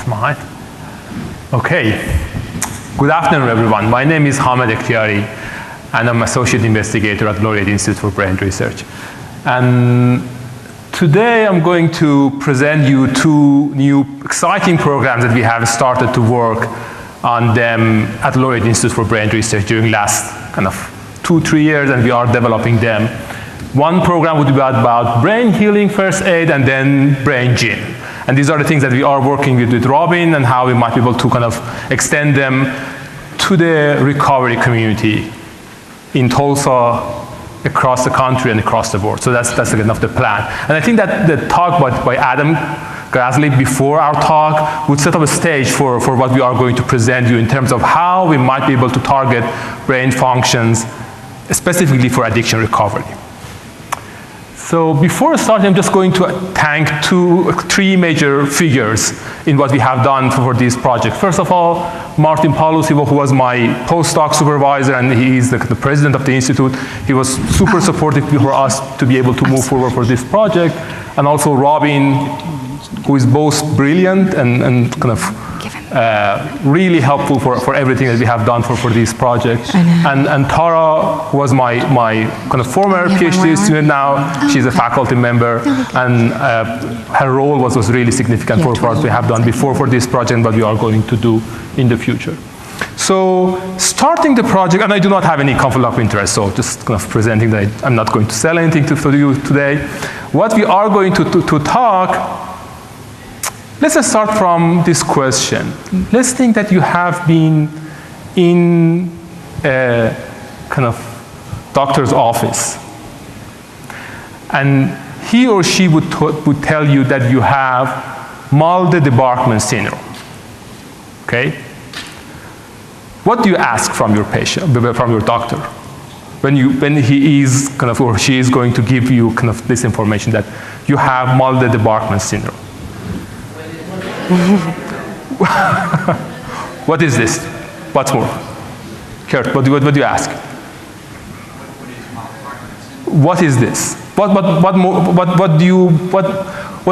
mine. Okay. Good afternoon, everyone. My name is Ekhtiari, and I'm Associate Investigator at Laureate Institute for Brain Research. And today I'm going to present you two new exciting programs that we have started to work on them at Laureate Institute for Brain Research during last kind of 2-3 years, and we are developing them. One program would be about brain healing first aid, and then brain gym. And these are the things that we are working with Robin, and how we might be able to kind of extend them to the recovery community in Tulsa, across the country, and across the board. So that's kind of the plan. And I think that the talk by Adam Grassley before our talk would set up a stage for what we are going to present you in terms of how we might be able to target brain functions specifically for addiction recovery. So before starting, I'm just going to thank three major figures in what we have done for this project. First of all, Martin Paulus, who was my postdoc supervisor, and he is the president of the institute. He was super supportive for us to be able to move forward for this project. And also Robin, who is both brilliant and kind of really helpful for everything that we have done for this project. And Tara, who was my kind of former PhD student now, she's a faculty member, and her role was really significant for what we have done before for this project and what we are going to do in the future. So starting the project, and I do not have any conflict of interest, so just kind of presenting that I'm not going to sell anything to you today. What we are going to talk, let's just start from this question. Let's think that you have been in a kind of doctor's office, and he or she would tell you that you have Malde-Debarkman syndrome. Okay? What do you ask from your patient, from your doctor, when he is kind of, or she is going to give you kind of this information that you have Malde-Debarkman syndrome? What is this? What's more? Kurt, what do you ask? What is this? What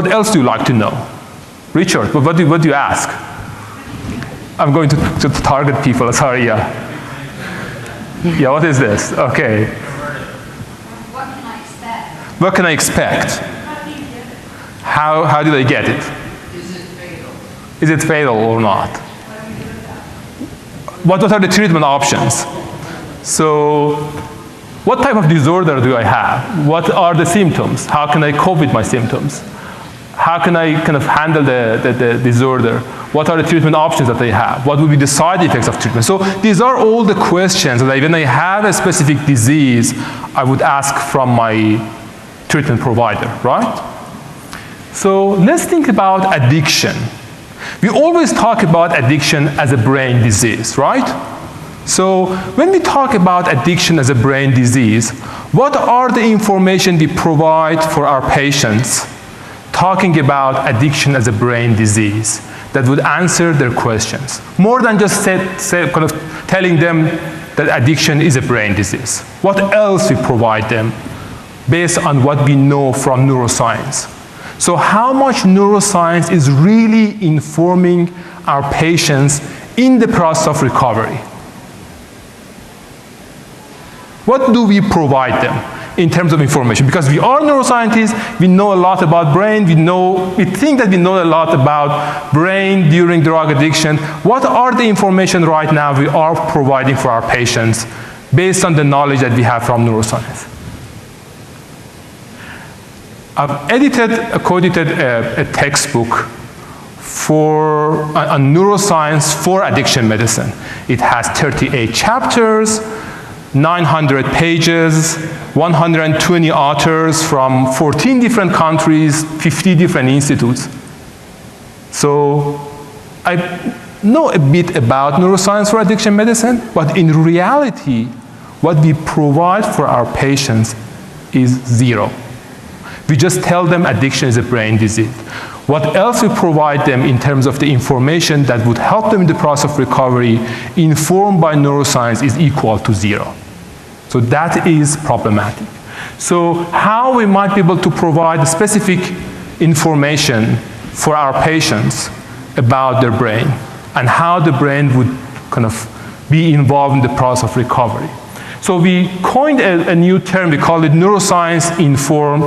else do you like to know? Richard, what do you ask? I'm going to target people, sorry, yeah. Yeah, what is this? Okay. What can I expect? What can I expect? How did I get it? Is it fatal or not? What are the treatment options? So, what type of disorder do I have? What are the symptoms? How can I cope with my symptoms? How can I kind of handle the disorder? What are the treatment options that I have? What would be the side effects of treatment? So these are all the questions that when I have a specific disease, I would ask from my treatment provider, right? So let's think about addiction. We always talk about addiction as a brain disease, right? So when we talk about addiction as a brain disease, what are the information we provide for our patients talking about addiction as a brain disease that would answer their questions? More than just kind of telling them that addiction is a brain disease. What else we provide them based on what we know from neuroscience? So how much neuroscience is really informing our patients in the process of recovery? What do we provide them in terms of information? Because we are neuroscientists, we know a lot about brain, we think that we know a lot about brain during drug addiction. What are the information right now we are providing for our patients based on the knowledge that we have from neuroscience? I've co-edited a textbook on neuroscience for addiction medicine. It has 38 chapters, 900 pages, 120 authors from 14 different countries, 50 different institutes. So I know a bit about neuroscience for addiction medicine, but in reality, what we provide for our patients is zero. We just tell them addiction is a brain disease. What else we provide them in terms of the information that would help them in the process of recovery, informed by neuroscience, is equal to zero. So that is problematic. So how we might be able to provide specific information for our patients about their brain and how the brain would kind of be involved in the process of recovery. So we coined a new term, we call it neuroscience-informed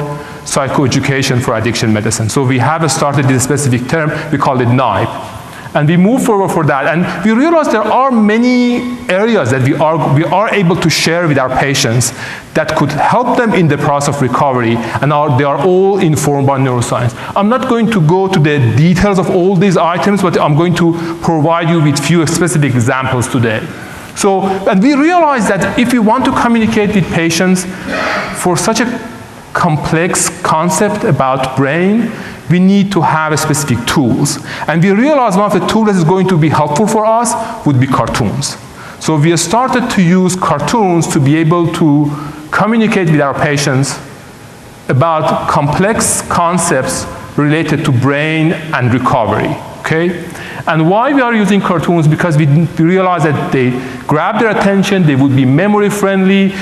psychoeducation for addiction medicine. So we have started this specific term, we call it NIPE. And we move forward for that. And we realize there are many areas that we are able to share with our patients that could help them in the process of recovery, and they are all informed by neuroscience. I'm not going to go to the details of all these items, but I'm going to provide you with few specific examples today. So, and we realize that if we want to communicate with patients for such a complex concept about brain, we need to have specific tools. And we realize one of the tools that is going to be helpful for us would be cartoons. So we have started to use cartoons to be able to communicate with our patients about complex concepts related to brain and recovery, okay? And why we are using cartoons? Because we realize that they grab their attention, they would be memory friendly.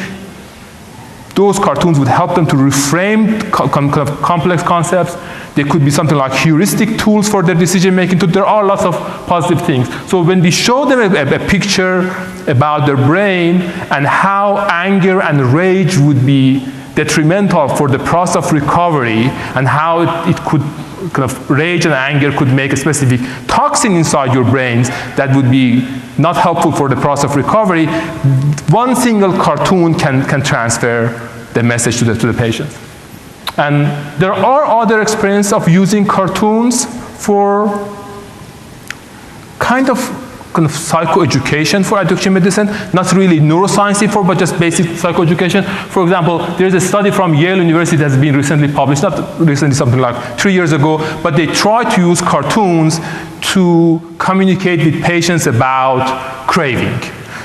Those cartoons would help them to reframe kind of complex concepts. They could be something like heuristic tools for their decision making. So there are lots of positive things. So when we show them a picture about their brain and how anger and rage would be detrimental for the process of recovery, and how it could kind of rage and anger could make a specific toxin inside your brains that would be not helpful for the process of recovery, one single cartoon can transfer the message to the patient. And there are other experiences of using cartoons for kind of psychoeducation for addiction medicine, not really neuroscience informed, but just basic psychoeducation. For example, there's a study from Yale University that has been recently published, not recently, something like 3 years ago, but they tried to use cartoons to communicate with patients about craving.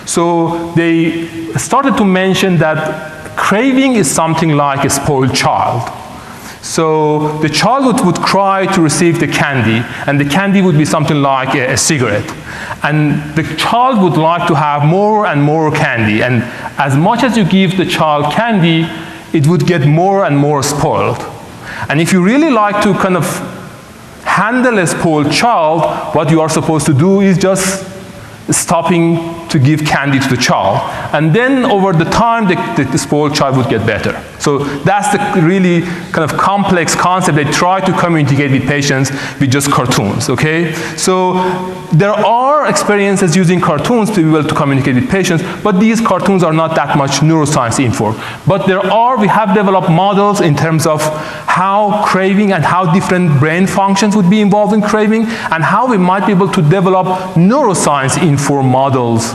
So they started to mention that craving is something like a spoiled child. So the child would cry to receive the candy, and the candy would be something like a cigarette. And the child would like to have more and more candy, and as much as you give the child candy, it would get more and more spoiled. And if you really like to kind of handle a spoiled child, what you are supposed to do is just stopping to give candy to the child. And then over the time, the spoiled child would get better. So that's the really kind of complex concept they try to communicate with patients with just cartoons, okay? So there are experiences using cartoons to be able to communicate with patients, but these cartoons are not that much neuroscience informed. But we have developed models in terms of how craving and how different brain functions would be involved in craving, and how we might be able to develop neuroscience-informed models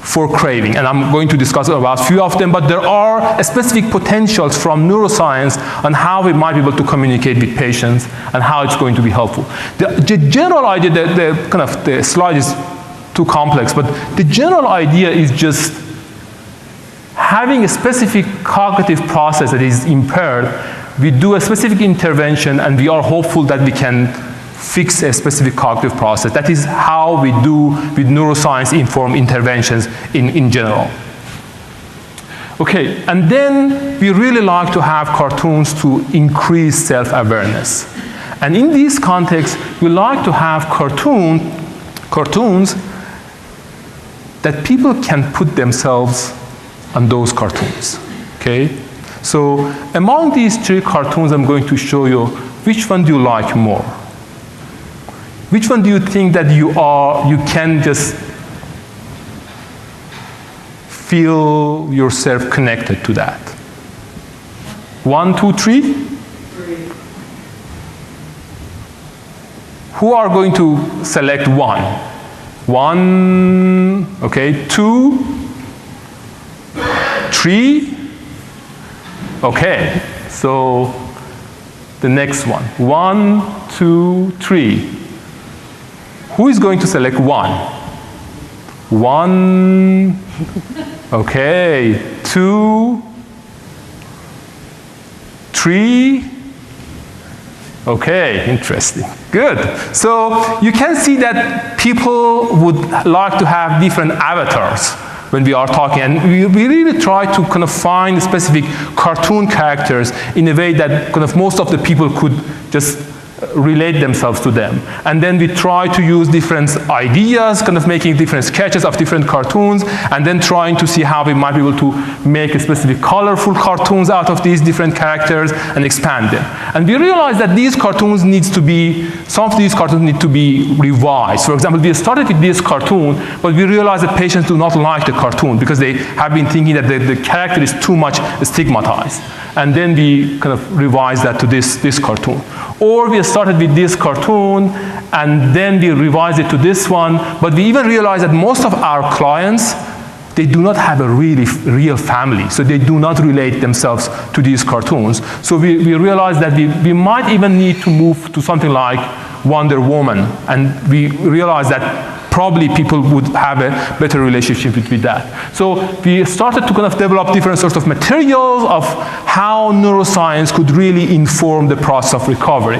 for craving. And I'm going to discuss about a few of them, but there are specific potentials from neuroscience on how we might be able to communicate with patients and how it's going to be helpful. The general idea, the slide is too complex, but the general idea is just having a specific cognitive process that is impaired. We do a specific intervention, and we are hopeful that we can fix a specific cognitive process. That is how we do with neuroscience-informed interventions in general. Okay, and then we really like to have cartoons to increase self-awareness. And in this context, we like to have cartoons that people can put themselves on those cartoons, okay? So among these 3 cartoons, I'm going to show you which one do you like more. Which one do you think that you can just feel yourself connected to that? 1, 2, 3? 3. Who are going to select 1? 1, okay, 2, 3? Okay, so the next one. 1, 2, 3. Who is going to select 1? 1, okay, 2, 3, okay, interesting, good. So you can see that people would like to have different avatars when we are talking, and we really try to kind of find specific cartoon characters in a way that kind of most of the people could just relate themselves to them. And then we try to use different ideas, kind of making different sketches of different cartoons, and then trying to see how we might be able to make a specific colorful cartoons out of these different characters and expand them. And we realized that these cartoons some of these cartoons need to be revised. For example, we started with this cartoon, but we realized that patients do not like the cartoon because they have been thinking that the character is too much stigmatized. And then we kind of revised that to this cartoon. Or we started with this cartoon, and then we revised it to this one, but we even realized that most of our clients, they do not have a real family, so they do not relate themselves to these cartoons. So we realized that we might even need to move to something like Wonder Woman, and we realized that probably people would have a better relationship with that. So we started to kind of develop different sorts of materials of how neuroscience could really inform the process of recovery.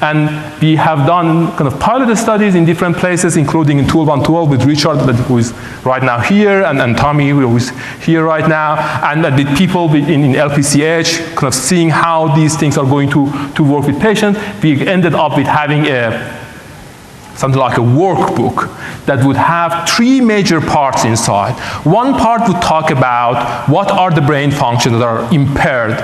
And we have done kind of pilot studies in different places, including in 12-on-12 with Richard, who is right now here, and Tommy, who is here right now, and with people in LPCH, kind of seeing how these things are going to work with patients. We ended up with having something like a workbook that would have 3 major parts inside. One part would talk about what are the brain functions that are impaired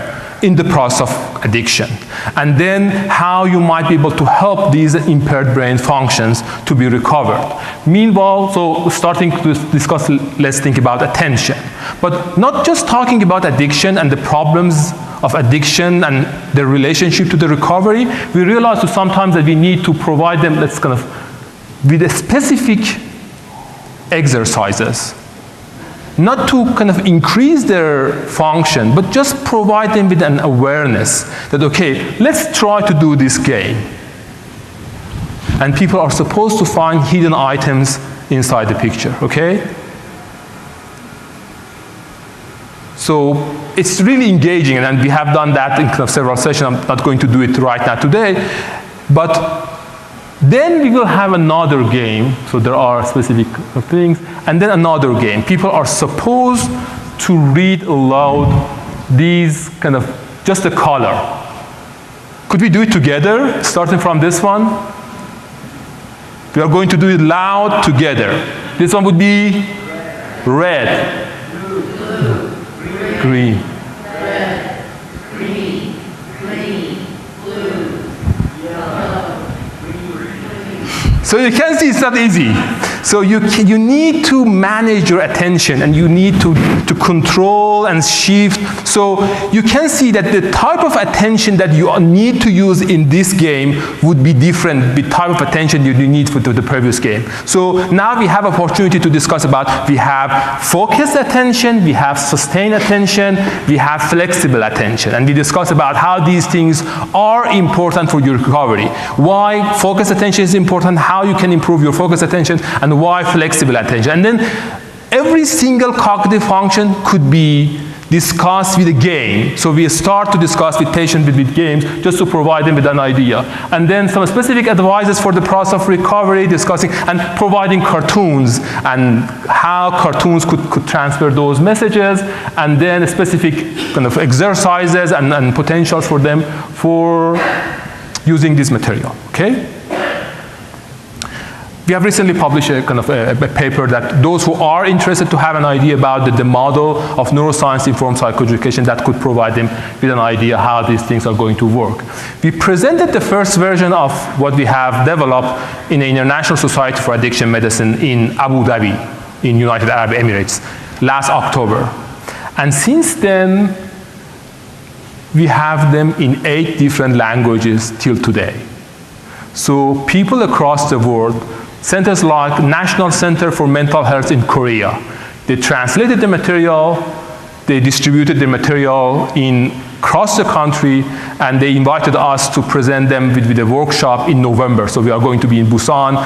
in the process of addiction, and then how you might be able to help these impaired brain functions to be recovered. Meanwhile, so starting to discuss, let's think about attention. But not just talking about addiction and the problems of addiction and the relationship to the recovery, we realize that sometimes that we need to provide them, let's kind of, with a specific exercises. Not to kind of increase their function, but just provide them with an awareness that, okay, let's try to do this game. And people are supposed to find hidden items inside the picture, okay? So it's really engaging, and we have done that in kind of several sessions. I'm not going to do it right now today, but then we will have another game, so there are specific things, and then another game. People are supposed to read aloud these kind of, just the color. Could we do it together, starting from this one? We are going to do it loud together. This one would be red, green. So you can see it's not easy. So you need to manage your attention, and you need to control and shift. So you can see that the type of attention that you need to use in this game would be different, the type of attention you need for the previous game. So now we have opportunity to discuss about, we have focused attention, we have sustained attention, we have flexible attention. And we discuss about how these things are important for your recovery. Why focused attention is important, how you can improve your focused attention, and why flexible attention. And then every single cognitive function could be discussed with a game. So we start to discuss with patients with games just to provide them with an idea. And then some specific advices for the process of recovery, discussing and providing cartoons and how cartoons could transfer those messages, and then specific kind of exercises and potentials for them for using this material, okay? We have recently published a kind of a paper that those who are interested to have an idea about the model of neuroscience-informed psychoeducation that could provide them with an idea how these things are going to work. We presented the first version of what we have developed in the International Society for Addiction Medicine in Abu Dhabi, in United Arab Emirates, last October. And since then, we have them in 8 different languages till today. So people across the world, centers like National Center for Mental Health in Korea, they translated the material, they distributed the material across the country, and they invited us to present them with a workshop in November. So we are going to be in Busan,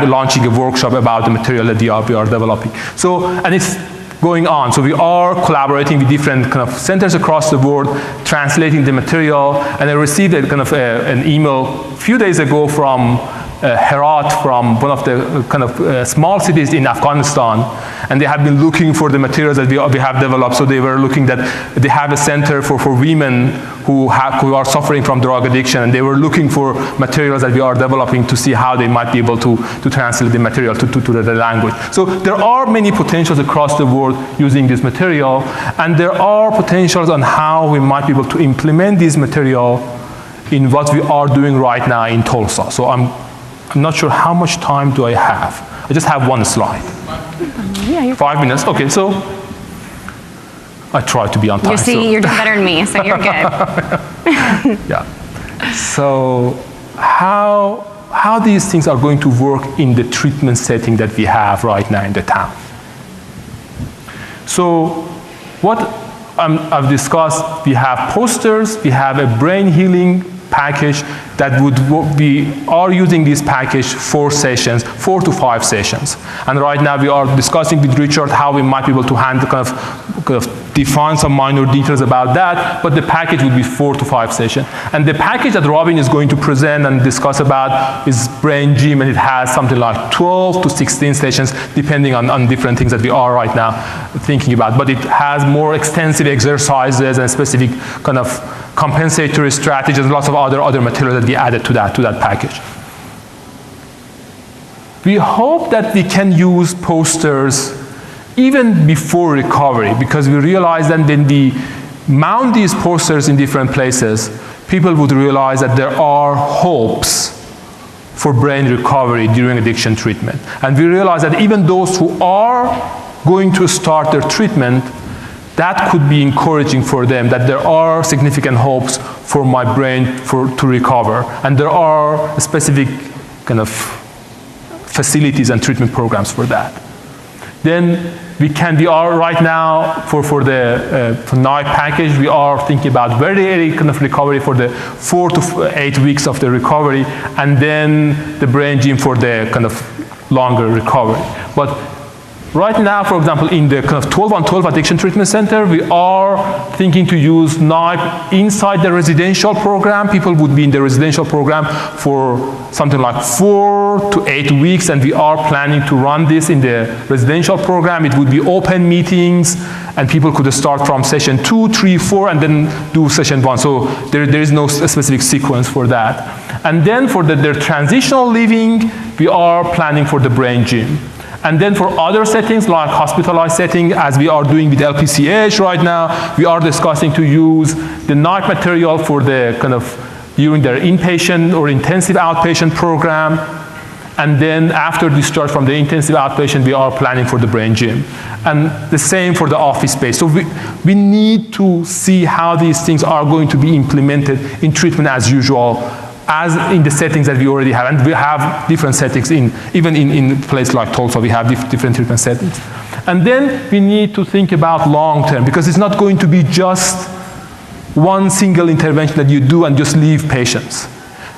launching a workshop about the material that we are developing. So, and it's going on. So we are collaborating with different kind of centers across the world, translating the material, and I received a kind of an email a few days ago from Herat, from one of the kind of small cities in Afghanistan, and they have been looking for the materials that we have developed. So they were looking that they have a center for women who are suffering from drug addiction, and they were looking for materials that we are developing to see how they might be able to translate the material to the language. So there are many potentials across the world using this material, and there are potentials on how we might be able to implement this material in what we are doing right now in Tulsa. So I'm not sure how much time do I have. I just have one slide. Yeah, 5 minutes, okay, so I try to be on time. You see, you're doing better than me, so you're good. Yeah. So how these things are going to work in the treatment setting that we have right now in the town. So what I've discussed, we have posters, we have a brain healing package that we are using this package 4 to 5 sessions. And right now we are discussing with Richard how we might be able to kind of define some minor details about that, but the package would be 4 to 5 sessions. And the package that Robin is going to present and discuss about is Brain Gym, and it has something like 12 to 16 sessions, depending on different things that we are right now thinking about. But it has more extensive exercises and specific kind of compensatory strategies, lots of other materials that we added to that package. We hope that we can use posters even before recovery, because we realize that when we mount these posters in different places, people would realize that there are hopes for brain recovery during addiction treatment. And we realize that even those who are going to start their treatment, that could be encouraging for them, that there are significant hopes for my brain to recover. And there are specific kind of facilities and treatment programs for that. Then we are right now, for the night package, we are thinking about very early kind of recovery for the 4 to 8 weeks of the recovery, and then the Brain Gym for the kind of longer recovery. But right now, for example, in the kind of 12-on-12 addiction treatment center, we are thinking to use NIPE inside the residential program. People would be in the residential program for something like 4 to 8 weeks, and we are planning to run this in the residential program. It would be open meetings, and people could start from session 2, 3, 4, and then do session 1. So there is no specific sequence for that. And then for their transitional living, we are planning for the Brain Gym. And then for other settings, like hospitalized setting, as we are doing with LPCH right now, we are discussing to use the NIPE material for the kind of during their inpatient or intensive outpatient program. And then after discharge from the intensive outpatient, we are planning for the Brain Gym. And the same for the office space. So we need to see how these things are going to be implemented in treatment as usual, as in the settings that we already have. And we have different settings, even in places like Tulsa, we have different treatment settings. And then we need to think about long term, because it's not going to be just one single intervention that you do and just leave patients.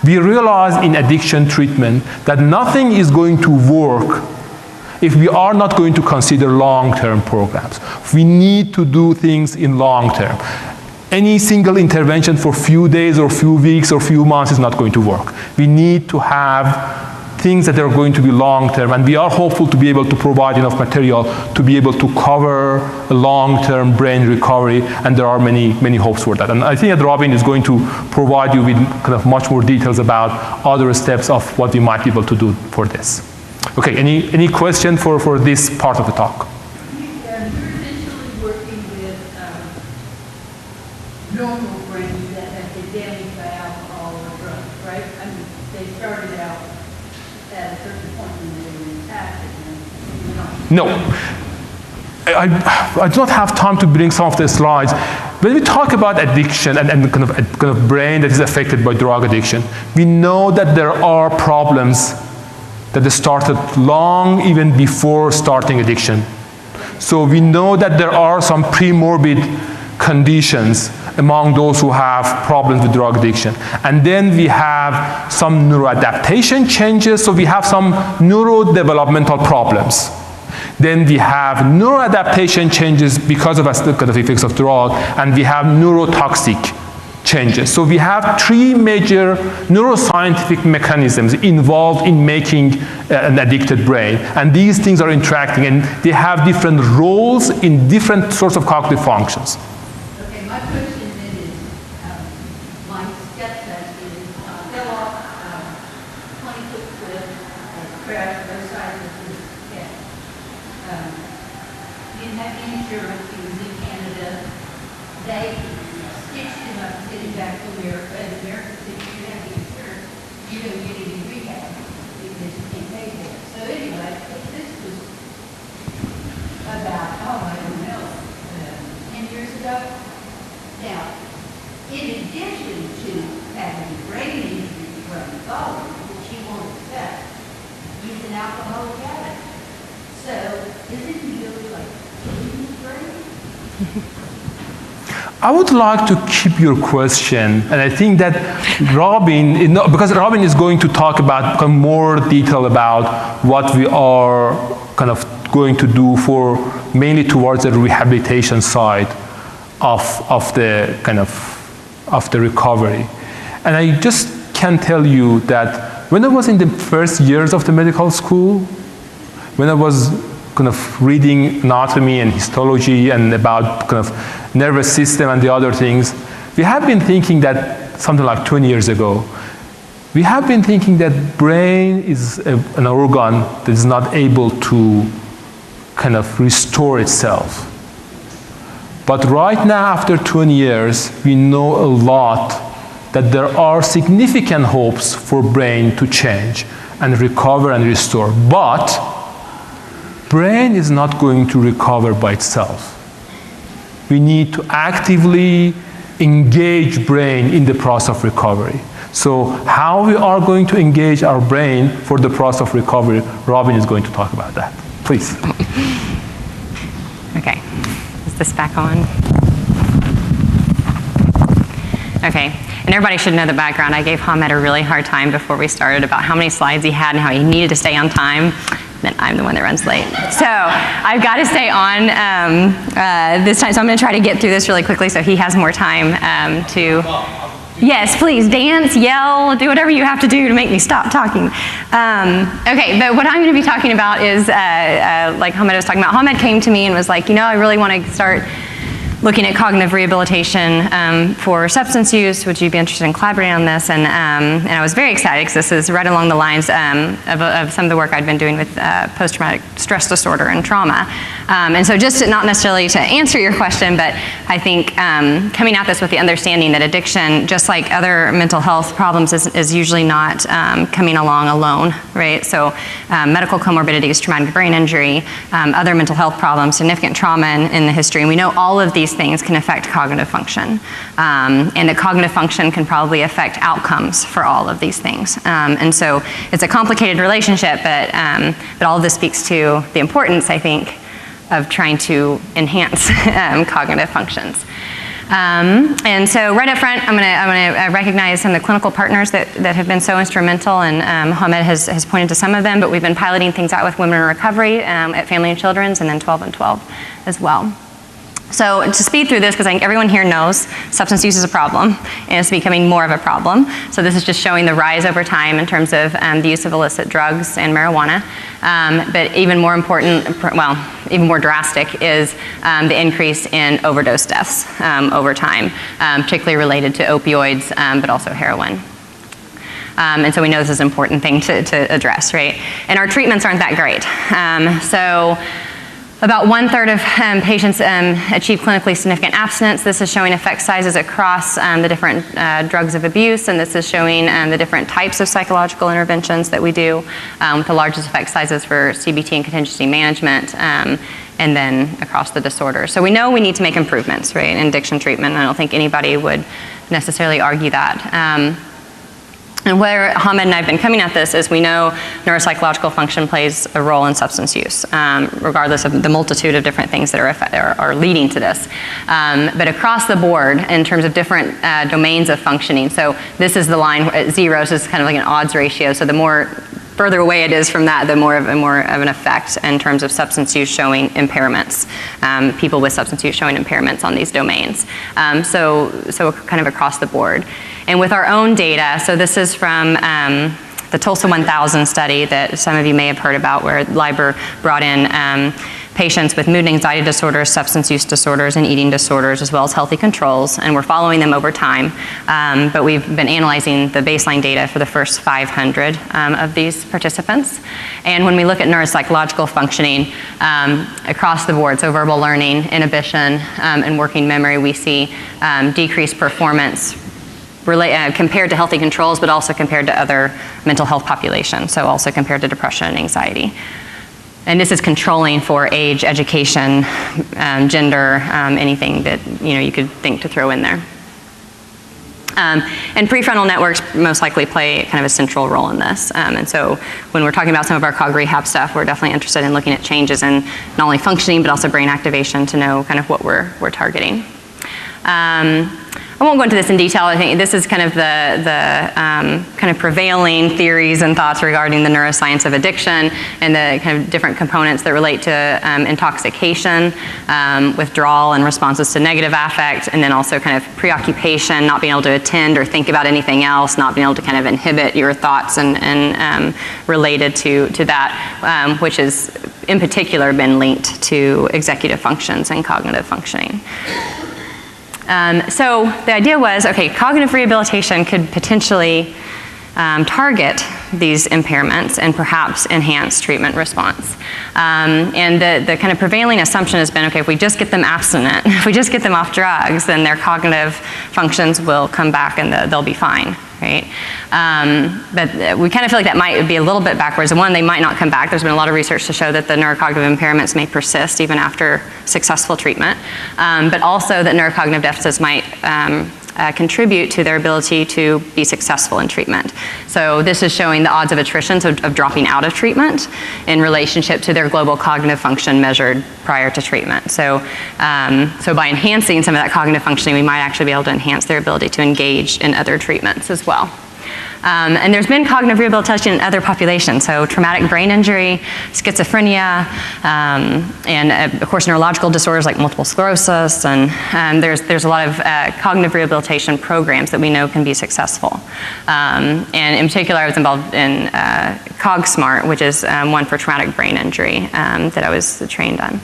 We realize in addiction treatment that nothing is going to work if we are not going to consider long-term programs. We need to do things in long term. Any single intervention for few days or few weeks or few months is not going to work. We need to have things that are going to be long-term, and we are hopeful to be able to provide enough material to be able to cover a long-term brain recovery, and there are many hopes for that. And I think that Robin is going to provide you with kind of much more details about other steps of what we might be able to do for this. Okay, any question for this part of the talk? Normal brains that have been damaged by alcohol or drugs, right? I mean, they started out at a certain point when they were impacted. No. I do not have time to bring some of the slides. When we talk about addiction and kind of brain that is affected by drug addiction, we know that there are problems that started long even before starting addiction. So we know that there are some pre-morbid conditions among those who have problems with drug addiction. And then we have some neuroadaptation changes, so we have some neurodevelopmental problems. Then we have neuroadaptation changes because of the effects of drug, and we have neurotoxic changes. So we have three major neuroscientific mechanisms involved in making an addicted brain. And these things are interacting, and they have different roles in different sorts of cognitive functions. Okay, my question is, my stepson fell off 20-foot cliff, crashed both sides of his head. He didn't have insurance, he was in Canada. They stitched him up, sent him back to America, and America said, you have the insurance, you don't get any rehab because you can't pay for it. So anyway, this was about, I don't know, 10 years ago. Now, in addition to having a brain injury from college, which he won't accept, he's an alcoholic addict. So, isn't he really like killing his brain? I would like to keep your question, and I think that Robin, because Robin is going to talk about more detail about what we are kind of going to do for mainly towards the rehabilitation side of the recovery. And I just can tell you that when I was in the first years of the medical school, when I was kind of reading anatomy and histology and about kind of nervous system and the other things, we have been thinking that something like 20 years ago, we have been thinking that brain is an organ that is not able to kind of restore itself. But right now, after 20 years, we know a lot that there are significant hopes for brain to change and recover and restore. But brain is not going to recover by itself. We need to actively engage brain in the process of recovery. So how we are going to engage our brain for the process of recovery, Robin is going to talk about that. Please. Okay, is this back on? Okay, and everybody should know the background. I gave Hamed a really hard time before we started about how many slides he had and how he needed to stay on time. Then I'm the one that runs late. So I've got to stay on this time, so I'm going to try to get through this really quickly so he has more time to... Yes, please, dance, yell, do whatever you have to do to make me stop talking. Okay, but what I'm going to be talking about is, like Hamed was talking about, Hamed came to me and was like, you know, I really want to start looking at cognitive rehabilitation for substance use. Would you be interested in collaborating on this? And I was very excited because this is right along the lines of some of the work I'd been doing with post-traumatic stress disorder and trauma. And so just not necessarily to answer your question, but I think coming at this with the understanding that addiction, just like other mental health problems, is usually not coming along alone, right? So medical comorbidities, traumatic brain injury, other mental health problems, significant trauma in the history, and we know all of these things can affect cognitive function. And that cognitive function can probably affect outcomes for all of these things. And so it's a complicated relationship, but all of this speaks to the importance, I think, of trying to enhance cognitive functions. And so right up front, I'm going to recognize some of the clinical partners that have been so instrumental, and Hamed has pointed to some of them, but we've been piloting things out with Women in Recovery at Family and Children's, and then 12 and 12 as well. So to speed through this, because I think everyone here knows substance use is a problem, and it's becoming more of a problem. So this is just showing the rise over time in terms of the use of illicit drugs and marijuana. But even more important, well, even more drastic is the increase in overdose deaths over time, particularly related to opioids, but also heroin. And so we know this is an important thing to address, right? And our treatments aren't that great. So about 1/3 of patients achieve clinically significant abstinence. This is showing effect sizes across the different drugs of abuse, and this is showing the different types of psychological interventions that we do, with the largest effect sizes for CBT and contingency management, and then across the disorders. So we know we need to make improvements, right, in addiction treatment. I don't think anybody would necessarily argue that. And where Hamed and I have been coming at this is we know neuropsychological function plays a role in substance use, regardless of the multitude of different things that are leading to this. But across the board, in terms of different domains of functioning, so this is the line, zeros is kind of like an odds ratio, so the more further away it is from that, the more of an effect in terms of substance use showing impairments, people with substance use showing impairments on these domains. So kind of across the board. And with our own data, so this is from the Tulsa 1000 study that some of you may have heard about, where LIBOR brought in patients with mood and anxiety disorders, substance use disorders, and eating disorders, as well as healthy controls, and we're following them over time. But we've been analyzing the baseline data for the first 500 of these participants. And when we look at neuropsychological functioning across the board, so verbal learning, inhibition, and working memory, we see decreased performance compared to healthy controls, but also compared to other mental health populations, so also compared to depression and anxiety. And this is controlling for age, education, gender, anything that you could think to throw in there. And prefrontal networks most likely play kind of a central role in this. And so when we're talking about some of our cog rehab stuff, we're definitely interested in looking at changes in not only functioning, but also brain activation to know kind of what we're targeting. I won't go into this in detail. I think this is kind of the kind of prevailing theories and thoughts regarding the neuroscience of addiction and the kind of different components that relate to intoxication, withdrawal and responses to negative affect, and then also kind of preoccupation, not being able to attend or think about anything else, not being able to kind of inhibit your thoughts and related to that, which has in particular been linked to executive functions and cognitive functioning. So the idea was, okay, cognitive rehabilitation could potentially target these impairments and perhaps enhance treatment response. And the kind of prevailing assumption has been, okay, if we just get them abstinent, if we just get them off drugs, then their cognitive functions will come back and they'll be fine, right? But we kind of feel like that might be a little bit backwards. And one, they might not come back. There's been a lot of research to show that the neurocognitive impairments may persist even after successful treatment. But also that neurocognitive deficits might contribute to their ability to be successful in treatment. So this is showing the odds of attrition, so of dropping out of treatment in relationship to their global cognitive function measured prior to treatment. So, so by enhancing some of that cognitive functioning, we might actually be able to enhance their ability to engage in other treatments as well. And there's been cognitive rehabilitation in other populations, so traumatic brain injury, schizophrenia, and of course neurological disorders like multiple sclerosis, and there's a lot of cognitive rehabilitation programs that we know can be successful. And in particular, I was involved in CogSmart, which is one for traumatic brain injury that I was trained on.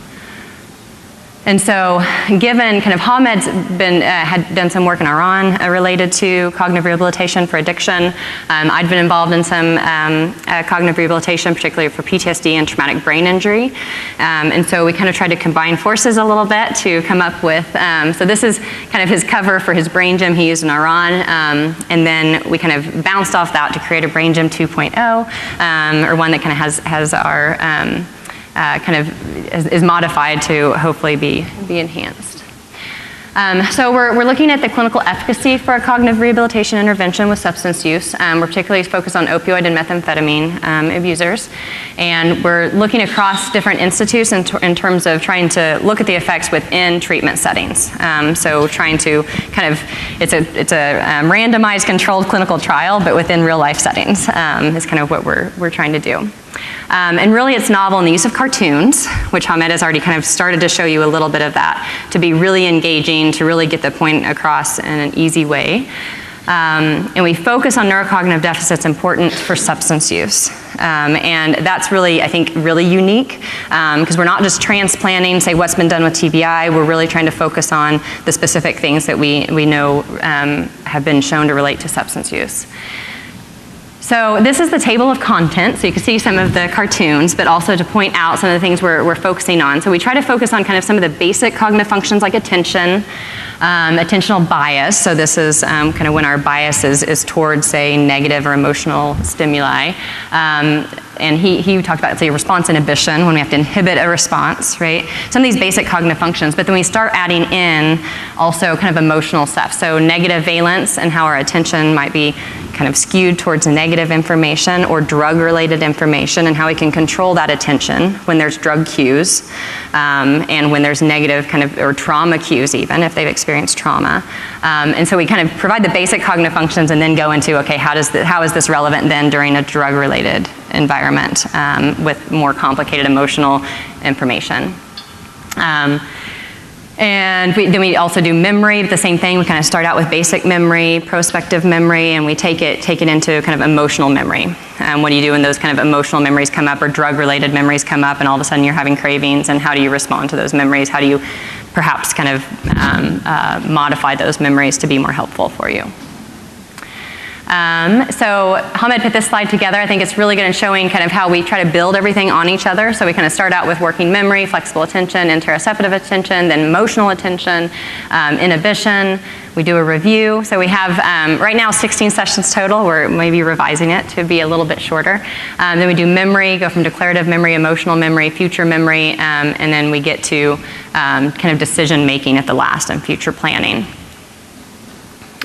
And so, given kind of Hamed's had done some work in Iran related to cognitive rehabilitation for addiction, I'd been involved in some cognitive rehabilitation, particularly for PTSD and traumatic brain injury. And so we kind of tried to combine forces a little bit to come up with, so this is kind of his cover for his brain gym he used in Iran. And then we kind of bounced off that to create a brain gym 2.0, or one that kind of has our, kind of is modified to hopefully be enhanced. So we're looking at the clinical efficacy for a cognitive rehabilitation intervention with substance use. We're particularly focused on opioid and methamphetamine abusers. And we're looking across different institutes in terms of trying to look at the effects within treatment settings. So trying to kind of, it's a randomized controlled clinical trial, but within real life settings is kind of what we're trying to do. And really it's novel in the use of cartoons, which Hamed has already kind of started to show you a little bit of that, to be really engaging, to really get the point across in an easy way. And we focus on neurocognitive deficits important for substance use. And that's really, I think, really unique, because we're not just transplanting, say, what's been done with TBI. We're really trying to focus on the specific things that we know have been shown to relate to substance use. So this is the table of content, so you can see some of the cartoons, but also to point out some of the things we're focusing on. So we try to focus on kind of some of the basic cognitive functions like attention, attentional bias. So this is kind of when our bias is towards, say, negative or emotional stimuli. And he talked about, say, response inhibition, when we have to inhibit a response, right? Some of these basic cognitive functions, but then we start adding in also kind of emotional stuff. So negative valence and how our attention might be kind of skewed towards negative information or drug-related information, and how we can control that attention when there's drug cues and when there's negative kind of, or trauma cues even, if they've experienced trauma. And so we kind of provide the basic cognitive functions and then go into, okay, how is this relevant then during a drug-related environment with more complicated emotional information. And then we also do memory, the same thing. We kind of start out with basic memory, prospective memory, and we take it into kind of emotional memory. What do you do when those kind of emotional memories come up or drug-related memories come up and all of a sudden you're having cravings, and how do you respond to those memories? How do you perhaps kind of modify those memories to be more helpful for you? So Hamed put this slide together. I think it's really good in showing kind of how we try to build everything on each other. So we kind of start out with working memory, flexible attention, interoceptive attention, then emotional attention, inhibition. We do a review. So we have right now 16 sessions total. We're maybe revising it to be a little bit shorter. Then we do memory, go from declarative memory, emotional memory, future memory, and then we get to kind of decision making at the last and future planning.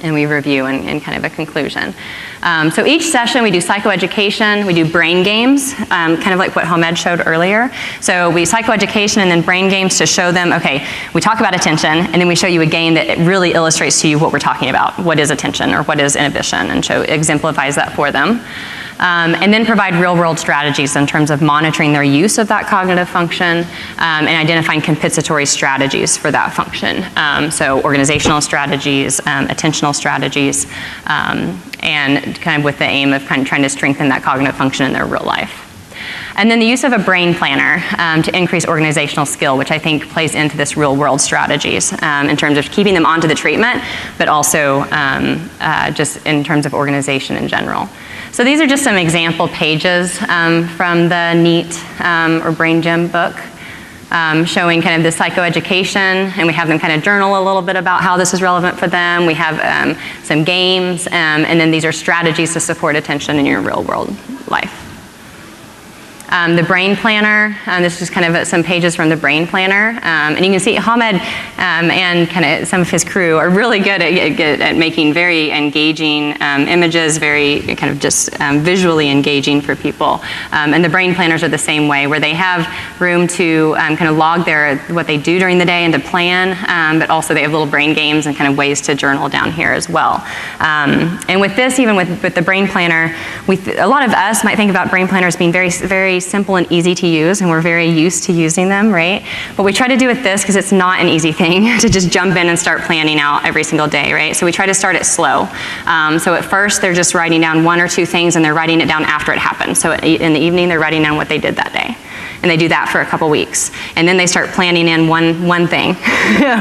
And we review and kind of a conclusion. So each session we do psychoeducation, we do brain games, kind of like what Hamed showed earlier. So we psychoeducation and then brain games to show them, okay, we talk about attention, and then we show you a game that really illustrates to you what we're talking about. What is attention or what is inhibition, and exemplifies that for them. And then provide real-world strategies in terms of monitoring their use of that cognitive function and identifying compensatory strategies for that function. So organizational strategies, attentional strategies, and kind of with the aim of kind of trying to strengthen that cognitive function in their real life. And then the use of a brain planner to increase organizational skill, which I think plays into this real-world strategies in terms of keeping them onto the treatment, but also just in terms of organization in general. So these are just some example pages from the NEAT or Brain Gym book showing kind of the psychoeducation, and we have them kind of journal a little bit about how this is relevant for them. We have some games, and then these are strategies to support attention in your real-world life. The brain planner, this is kind of some pages from the brain planner. And you can see Hamed and kind of some of his crew are really good at making very engaging images, very kind of just visually engaging for people. And the brain planners are the same way, where they have room to kind of log what they do during the day and to plan, but also they have little brain games and kind of ways to journal down here as well. And with this, even with the brain planner, a lot of us might think about brain planners being very, very simple and easy to use, and we're very used to using them, right? But we try to do with this, because it's not an easy thing to just jump in and start planning out every single day, right? So we try to start it slow. So at first, they're just writing down one or two things, and they're writing it down after it happens. So in the evening, they're writing down what they did that day. And they do that for a couple weeks. And then they start planning in one thing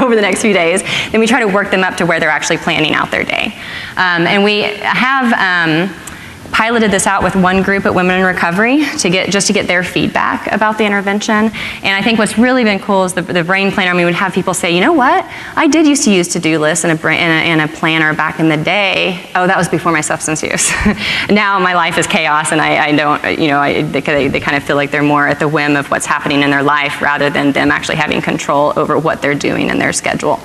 over the next few days. Then we try to work them up to where they're actually planning out their day. And we have piloted this out with one group at Women in Recovery to get their feedback about the intervention. And I think what's really been cool is the brain planner. I mean, we would have people say, you know what? I did used to use to-do lists and a planner back in the day. Oh, that was before my substance use. Now my life is chaos, and I don't, they kind of feel like they're more at the whim of what's happening in their life rather than them actually having control over what they're doing in their schedule.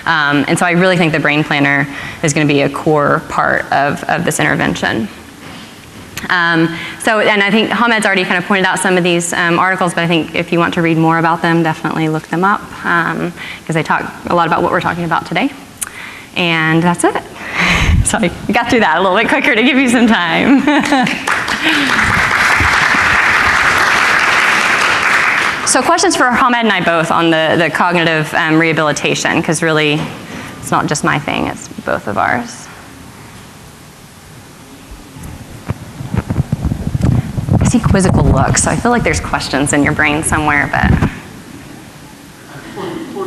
And so I really think the brain planner is going to be a core part of this intervention. And I think Hamed's already kind of pointed out some of these articles, but I think if you want to read more about them, definitely look them up, because they talk a lot about what we're talking about today. And that's it. So I got through that a little bit quicker to give you some time. So questions for Hamed and I both on the cognitive rehabilitation, because really it's not just my thing, it's both of ours. I see quizzical looks, so I feel like there's questions in your brain somewhere, but. For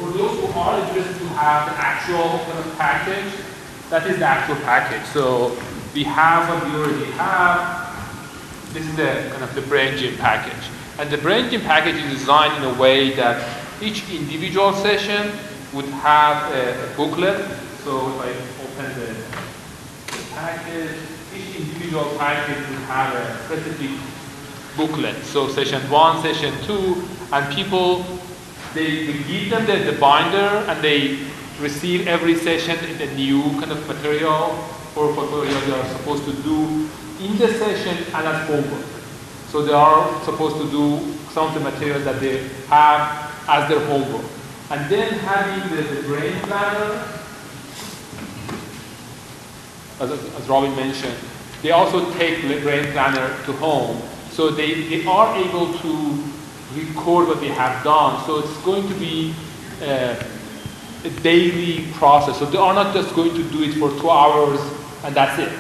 those who are interested to have the actual kind of package, that is the actual package. So we have what we already have. This is the kind of the brain gym package. And the brain gym package is designed in a way that each individual session would have a booklet. So if I open the package, each individual package will have a specific booklet. So session 1, session 2, and people, they give them the binder, and they receive every session in a new kind of material or tutorial they are supposed to do in the session and as homework. So they are supposed to do some of the materials that they have as their homework. And then having the brain planner, as Robin mentioned, they also take the brain planner to home. So they are able to record what they have done. So it's going to be a daily process. So they are not just going to do it for 2 hours and that's it.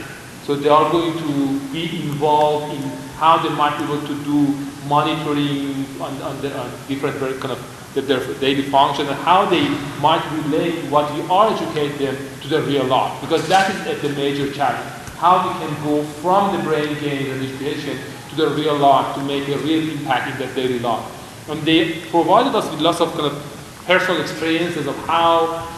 So they are going to be involved in how they might be able to do monitoring on different kind of their daily function and how they might relate what we are educating them to the real life. Because that is the major challenge. How we can go from the brain gain and education to the real life to make a real impact in their daily life. And they provided us with lots of kind of personal experiences of how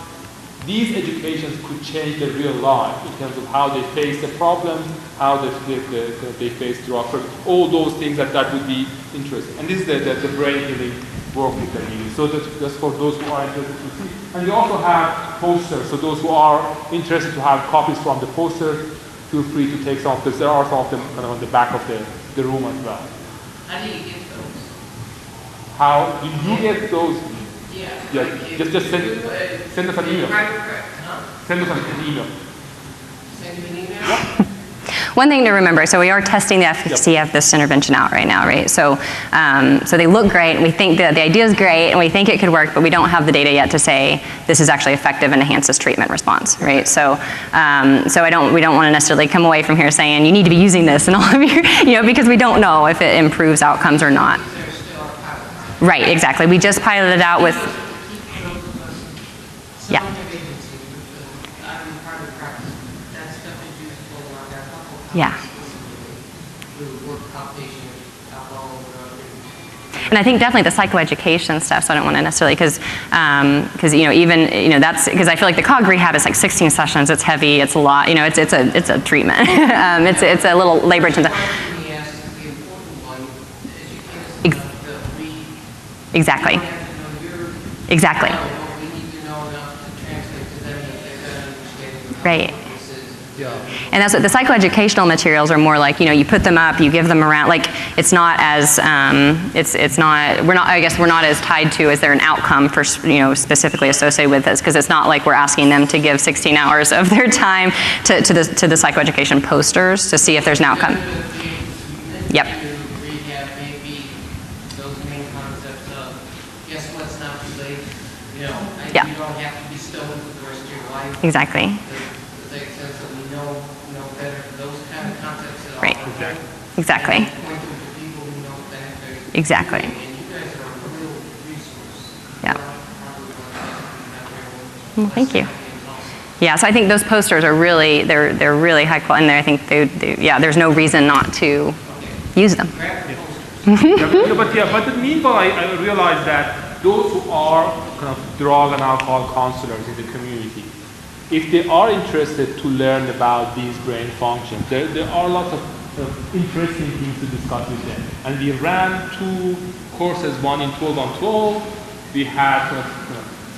these educations could change their real life in terms of how they face the problems, how they face drug, all those things that would be interesting. And this is the brain healing work with the meeting. So that's for those who are interested to see. And we also have posters. So those who are interested to have copies from the posters, feel free to take some of this. There are some of them kind of on the back of the room as well. How do you get those? How do you get those? Yeah. Just send us an email. Send us an email. Send you an email? Yeah. One thing to remember, so we are testing the efficacy of this intervention out right now, right? So they look great, and we think that the idea is great, and we think it could work, but we don't have the data yet to say this is actually effective and enhances treatment response, right? So we don't want to necessarily come away from here saying you need to be using this and all of your, because we don't know if it improves outcomes or not. Right, exactly. We just piloted it out with, yeah. Yeah. And I think definitely the psychoeducation stuff, so I don't want to necessarily, because even, that's, because I feel like the cog rehab is like 16 sessions, it's heavy, it's a lot, it's a treatment. It's a little labor intensive. Exactly. Exactly. Right. Yeah. And that's what the psychoeducational materials are more like, you put them up, you give them around, like it's not as, we're not as tied to, is there an outcome for, specifically associated with this, because it's not like we're asking them to give 16 hours of their time to the psychoeducation posters to see if there's an outcome. Yep. Yeah. You don't have to be stoned for the rest of your life. Exactly. Does that make sense that we know better those kind of concepts that Right. all Exactly. point them to people who know better. Exactly. And you guys are a real resource. Yeah. Well, thank you. Yeah, so I think those posters are really, they're really high quality, and I think there's no reason not to use them. But meanwhile, I realized that those who are kind of drug and alcohol counselors in the community, if they are interested to learn about these brain functions, there are lots of interesting things to discuss with them. And we ran 2 courses, one in 12-on-12. We had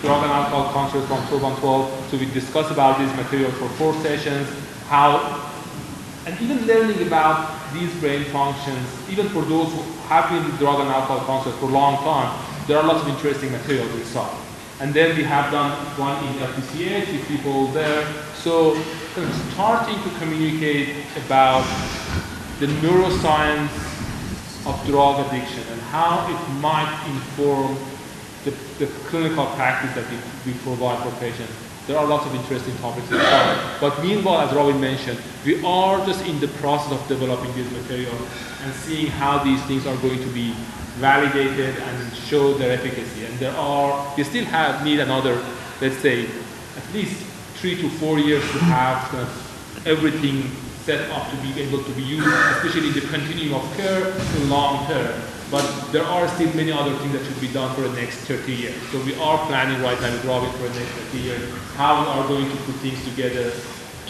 drug and alcohol counselors from 12-on-12. So we discussed about these materials for 4 sessions, and even learning about these brain functions, even for those who have been drug and alcohol counselors for a long time, there are lots of interesting materials we saw. And then we have done one in FTCH with people there. So kind of starting to communicate about the neuroscience of drug addiction and how it might inform the clinical practice that we provide for patients. There are lots of interesting topics to cover. But meanwhile, as Robin mentioned, we are just in the process of developing this material and seeing how these things are going to be validated and show their efficacy. And we still need another, let's say, at least 3 to 4 years to have everything set up to be able to be used, especially the continuum of care in long term. But there are still many other things that should be done for the next 30 years. So we are planning right now with Robin for the next 30 years how we are going to put things together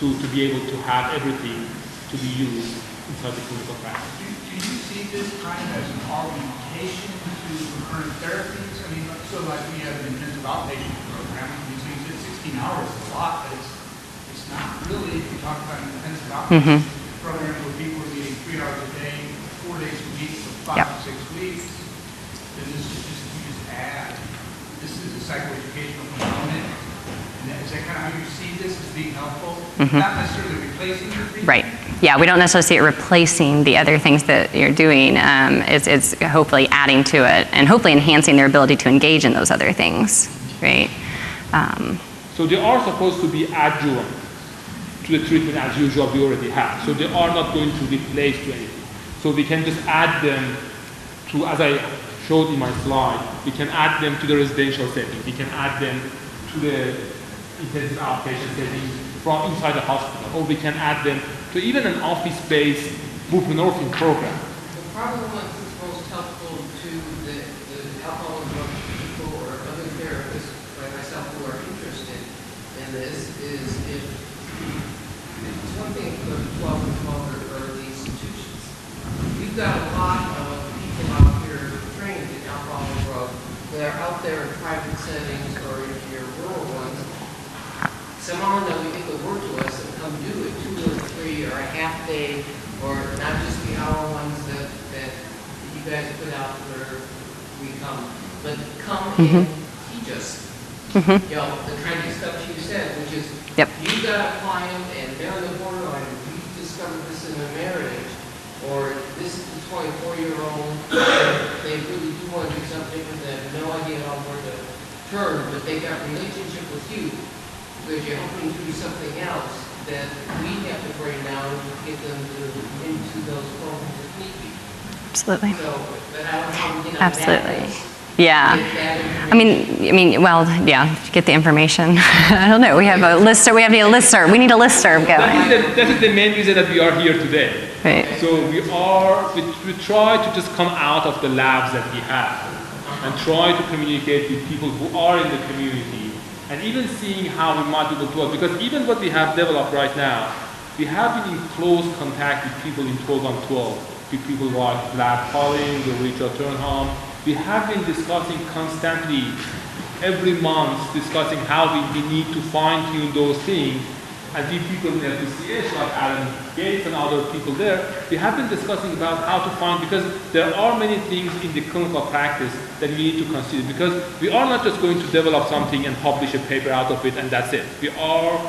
to be able to have everything to be used inside the clinical practice. Do you see this kind of as an augmentation to current therapies? I mean, so like we have an intensive outpatient program, these things at 16 hours is a lot, but it's not really, if you talk about an intensive outpatient program where people are getting 3 hours a day, 4 days a week for 5 to 6 weeks, then this is just, you just add, this is a psychoeducational component, and is that kind of how you see this as being helpful, Mm-hmm. not necessarily replacing your treatment. Right. Yeah, we don't necessarily see it replacing the other things that you're doing. It's hopefully adding to it and hopefully enhancing their ability to engage in those other things, right? So they are supposed to be adjuvant to the treatment as usual we already have. So they are not going to replace to anything. So we can just add them to, as I showed in my slide, we can add them to the residential setting. We can add them to the intensive outpatient setting from inside the hospital, or we can add them to even an office-based buprenorphine program. The problem that's most helpful to the alcohol and drug people or other therapists like myself who are interested in this is if it's one thing for 12 and 12 early institutions. We've got a lot of people out here trained in alcohol and drug that are out there in private settings or in your rural ones. Somehow that we think will work to us and come do it 2 or 3 or a half day, or not just the hour ones that you guys put out where we come, but come and teach us. You know, the kind of stuff you said, which is you've got a client and they're on the borderline, we've discovered this in a marriage, or this is a 24-year-old, they really do want to do something with them, no idea how where to turn, but they've got a relationship with you. Because you're hoping to do something else that we have to bring down to get them into those programs if need be. Absolutely. So, but I don't know how we get on Absolutely. that. Yeah. I mean, well, yeah, get the information. I don't know. We have a lister. We need a listserv. We need a listserv going. That is the main reason that we are here today. Right. So we try to just come out of the labs that we have and try to communicate with people who are in the community. And even seeing how we might be able to work, because even what we have developed right now, we have been in close contact with people in 12 on 12, with people like Vlad Collins or Richard Turnham. We have been discussing constantly, every month, discussing how we need to fine-tune those things. And we people in LPCH, like Alan Gates and other people there, we have been discussing about how to find, because there are many things in the clinical practice that we need to consider, because we are not just going to develop something and publish a paper out of it and that's it. We are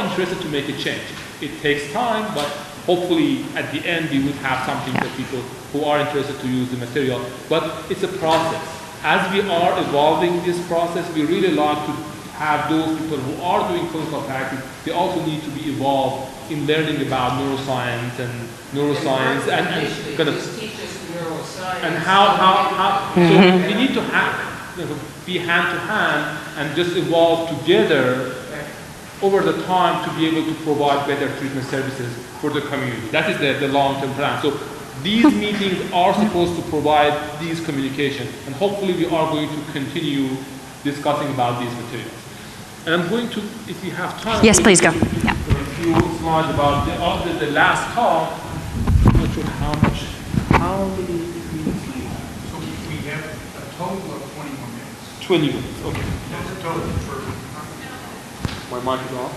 interested to make a change. It takes time, but hopefully at the end we would have something for people who are interested to use the material. But it's a process. As we are evolving this process, we really like to have those people who are doing clinical practice, they also need to be involved in learning about neuroscience and kind of teach us neuroscience. And how so we need to be hand to hand and just evolve together over the time to be able to provide better treatment services for the community. That is the long-term plan. So these meetings are supposed to provide these communication, and hopefully we are going to continue discussing about these materials. And I'm going to, if we have time, Yes, please go. Yeah. A few slides about the last talk. I'm not sure how many minutes we have. So we have a total of 21 minutes. 20 minutes, okay. That's a total for. My mic is off.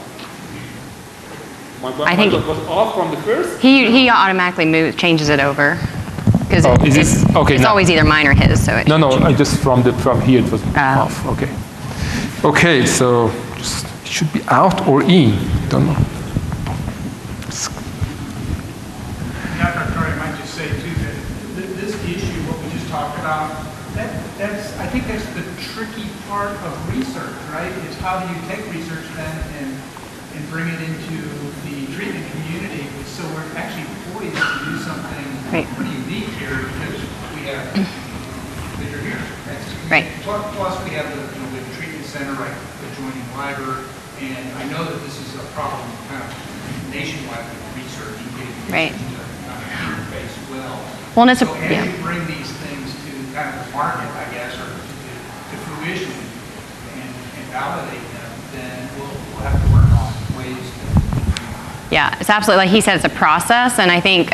I think mic was off from the first. he automatically changes it over because Is this okay? it's now. always either mine or his. So it No, I just from here it was Oh. off. Okay. Okay, so just it should be out or in. Don't know. Dr. Ekhtiari, I might just say too that this issue, what we just talked about, I think that's the tricky part of research, right? Is how do you take research then and bring it into the treatment community? So we're actually poised to do something pretty unique here because we have that you're here. Right. Plus we have the treatment center, right, adjoining library, and I know that this is a problem kind of nationwide with research and getting Right. to interface well. Well, and it's So as you bring these things to kind of the market, I guess, or to fruition and validate them, then we'll have to work on ways to. Yeah, it's absolutely, like he said, it's a process. And I think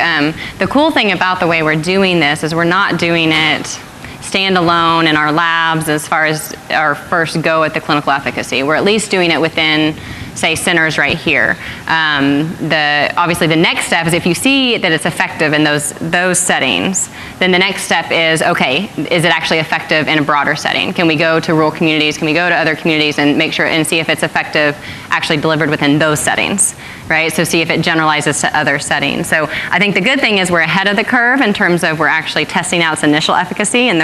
the cool thing about the way we're doing this is we're not doing it standalone in our labs as far as our first go at the clinical efficacy. We're at least doing it within say, centers right here. Obviously, the next step is if you see that it's effective in those settings, then the next step is, okay, is it actually effective in a broader setting? Can we go to rural communities? Can we go to other communities and make sure and see if it's effective actually delivered within those settings, right? So see if it generalizes to other settings. So I think the good thing is we're ahead of the curve in terms of we're actually testing out its initial efficacy in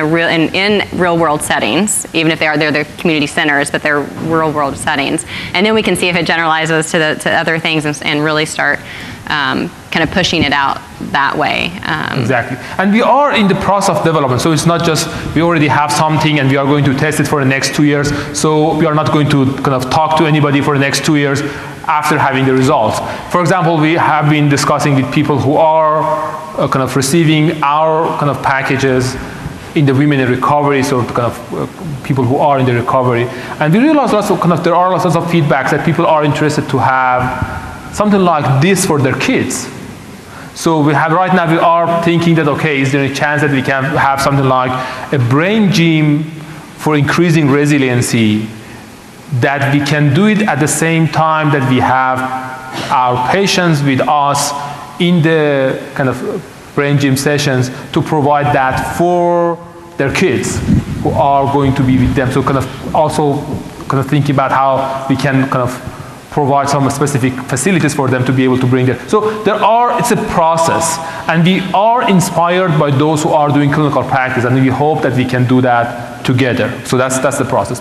real world settings, even if they're the community centers, but they're real world settings. And then we can see if it generalizes to other things and really start kind of pushing it out that way. Exactly. And we are in the process of development, so it's not just we already have something and we are going to test it for the next 2 years, so we are not going to kind of talk to anybody for the next 2 years after having the results. For example, we have been discussing with people who are kind of receiving our kind of packages in the women in recovery, so kind of people who are in the recovery. And we realize also there are lots of feedbacks that people are interested to have something like this for their kids. So right now we are thinking that, okay, is there a chance that we can have something like a brain gym for increasing resiliency, that we can do it at the same time that we have our patients with us in the kind of brain gym sessions to provide that for their kids who are going to be with them. So kind of also kind of thinking about how we can kind of provide some specific facilities for them to be able to bring it. So it's a process, and we are inspired by those who are doing clinical practice, and we hope that we can do that together. So that's the process.